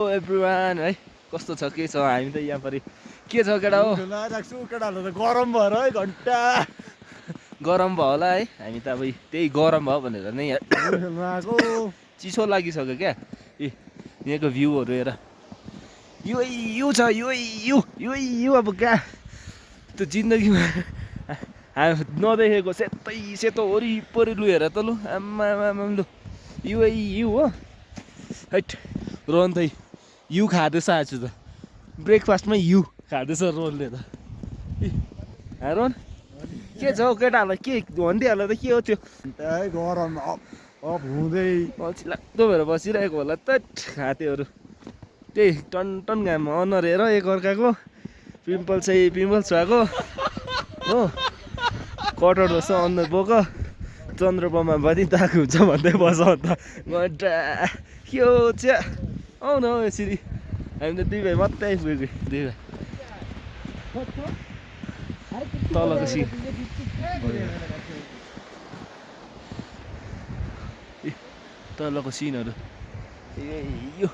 everyone है कस्तो छ के छ हामी त यहाँ परि के छ केटा हो केटाहरु त गरम भएर है घन्टा गरम भयो होला है हामी त अब त्यही गरम भयो भनेर नै आएको चिसो लागिसक्यो क्या यहाँको भ्यूहरू हेर यो छ यो अब क्या त्यो जिन्दगीमा नदेखेको सेतै सेतो वरिपरि लु हेर त लु आम्मा लु यु हो हैट रोहन त यु खाँदैछ आज त ब्रेकफास्टमै यु खाँदैछ रोहनले त रोहन के छ हौ केटाहरूलाई के भनिदिइहाल्यो त के हो त्यो गरम अफ हुँदै चिलाक्दो भएर बसिरहेको होला त खातेहरू त्यही टन टन घाममा अनुहार हेर एकअर्काको पिम्पल्स भएको हो कटौट जस्तो अनुहार बोक चन्द्रमा पनि ताक हुन्छ भन्दै बस अन्त घन्टा के हो च्या आउन हौ यसरी हामी त दुई भाइ मात्रै आइपुगेको दुई भाइ तलको सिन तलको सिनहरू यो